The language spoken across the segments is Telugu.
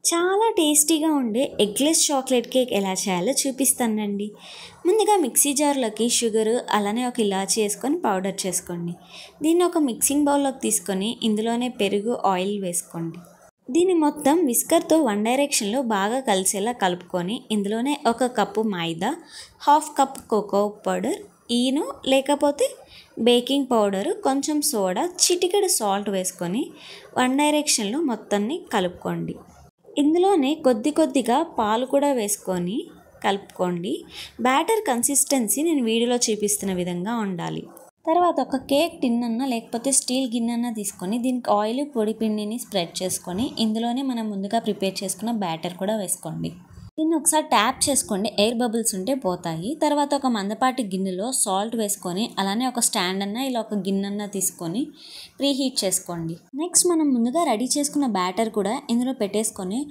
చాలా టేస్టీగా ఉండే ఎగ్లెస్ చాక్లెట్ కేక్ ఎలా చేయాలో చూపిస్తానండి. ముందుగా మిక్సీ జార్లోకి షుగరు అలానే ఒక ఇలాచీ వేసుకొని పౌడర్ చేసుకోండి. దీన్ని ఒక మిక్సింగ్ బౌల్లోకి తీసుకొని ఇందులోనే పెరుగు, ఆయిల్ వేసుకోండి. దీన్ని మొత్తం విస్కర్తో వన్ డైరెక్షన్లో బాగా కలిసేలా కలుపుకొని ఇందులోనే ఒక కప్పు maida, half cup cocoa powder, Eno లేకపోతే బేకింగ్ పౌడరు, కొంచెం సోడా, చిటికెడు సాల్ట్ వేసుకొని వన్ డైరెక్షన్లో మొత్తాన్ని కలుపుకోండి. ఇందులోనే కొద్దిగా పాలు కూడా వేసుకొని కలుపుకోండి. బ్యాటర్ కన్సిస్టెన్సీ నేను వీడియోలో చూపిస్తున్న విధంగా ఉండాలి. తర్వాత ఒక కేక్ టిన్ అన్న లేకపోతే స్టీల్ గిన్నె తీసుకొని దీనికి ఆయిల్, పొడి పిండిని స్ప్రెడ్ చేసుకొని ఇందులోనే మనం ముందుగా ప్రిపేర్ చేసుకున్న బ్యాటర్ కూడా వేసుకోండి. దీన్ని ఒకసారి ట్యాప్ చేసుకోండి, ఎయిర్ బబుల్స్ ఉంటే పోతాయి. తర్వాత ఒక మందపాటి గిన్నెలో సాల్ట్ వేసుకొని అలానే ఒక స్టాండ్ అన్న ఇలా ఒక గిన్నె తీసుకొని ప్రీ హీట్ చేసుకోండి. నెక్స్ట్ మనం ముందుగా రెడీ చేసుకున్న బ్యాటర్ కూడా ఇందులో పెట్టేసుకొని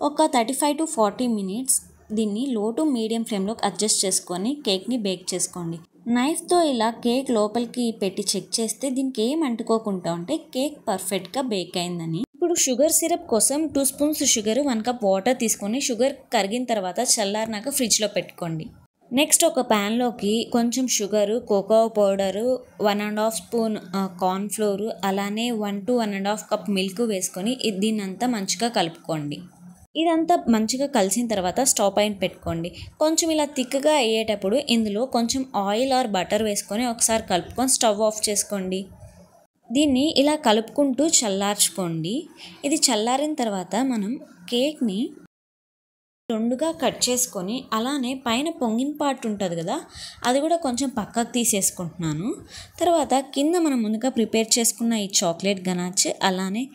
ఒక 35 to 40 minutes దీన్ని లో టు మీడియం ఫ్లేమ్లోకి అడ్జస్ట్ చేసుకొని కేక్ని బేక్ చేసుకోండి. నైఫ్తో ఇలా కేక్ లోపలికి పెట్టి చెక్ చేస్తే దీనికి ఏం అంటుకోకుండా ఉంటే కేక్ పర్ఫెక్ట్గా బేక్ అయిందని. ఇప్పుడు షుగర్ సిరప్ కోసం 2 స్పూన్స్ షుగర్, 1 కప్ వాటర్ తీసుకొని షుగర్ కరిగిన తర్వాత చల్లారినాక ఫ్రిడ్జ్లో పెట్టుకోండి. నెక్స్ట్ ఒక ప్యాన్లోకి కొంచెం sugar, cocoa powder, 1.5 spoon cornflour అలానే 1 to 1.5 కప్ మిల్క్ వేసుకొని దీన్నంతా మంచిగా కలుపుకోండి. ఇదంతా మంచిగా కలిసిన తర్వాత స్టవ్ పైన పెట్టుకోండి. కొంచెం ఇలా థిక్గా అయ్యేటప్పుడు ఇందులో కొంచెం ఆయిల్ ఆర్ బటర్ వేసుకొని ఒకసారి కలుపుకొని స్టవ్ ఆఫ్ చేసుకోండి. దీన్ని ఇలా కలుపుకుంటూ చల్లార్చుకోండి. ఇది చల్లారిన తర్వాత మనం కేక్ని రెండుగా కట్ చేసుకొని అలానే పైన పొంగిన పార్ట్ ఉంటుంది కదా, అది కూడా కొంచెం పక్కకు తీసేసుకుంటున్నాను. తర్వాత కింద మనం ముందుగా ప్రిపేర్ చేసుకున్న ఈ చాక్లెట్ గనాచ్ అలానే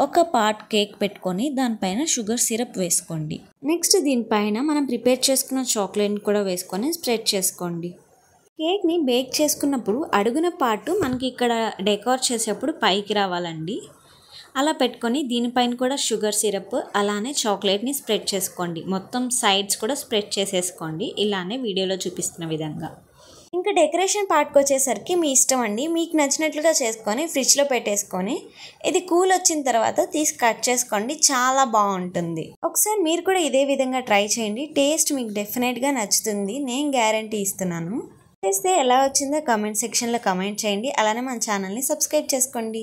ఒక పార్ట్ కేక్ పెట్టుకొని దానిపైన షుగర్ సిరప్ వేసుకోండి. నెక్స్ట్ దీనిపైన మనం ప్రిపేర్ చేసుకున్న చాక్లెట్ని కూడా వేసుకొని స్ప్రెడ్ చేసుకోండి. కేక్ని బేక్ చేసుకున్నప్పుడు అడుగున పార్ట్ మనకి ఇక్కడ డెకోర్ చేసేప్పుడు పైకి రావాలండి. అలా పెట్టుకొని దీనిపైన కూడా షుగర్ సిరప్ అలానే చాక్లెట్ని స్ప్రెడ్ చేసుకోండి. మొత్తం సైడ్స్ కూడా స్ప్రెడ్ చేసేసుకోండి ఇలానే వీడియోలో చూపిస్తున్న విధంగా. ఇంకా డెకరేషన్ పార్ట్కి వచ్చేసరికి మీ ఇష్టం అండి. మీకు నచ్చినట్లుగా చేసుకొని ఫ్రిడ్జ్లో పెట్టేసుకొని ఇది కూల్ వచ్చిన తర్వాత తీసి కట్ చేసుకోండి, చాలా బాగుంటుంది. ఒకసారి మీరు కూడా ఇదే విధంగా ట్రై చేయండి, టేస్ట్ మీకు డెఫినెట్గా నచ్చుతుంది, నేను గ్యారంటీ ఇస్తున్నాను. చేస్తే ఎలా వచ్చిందో కామెంట్ సెక్షన్లో కామెంట్ చేయండి. అలానే మన ఛానల్ని సబ్స్క్రైబ్ చేసుకోండి.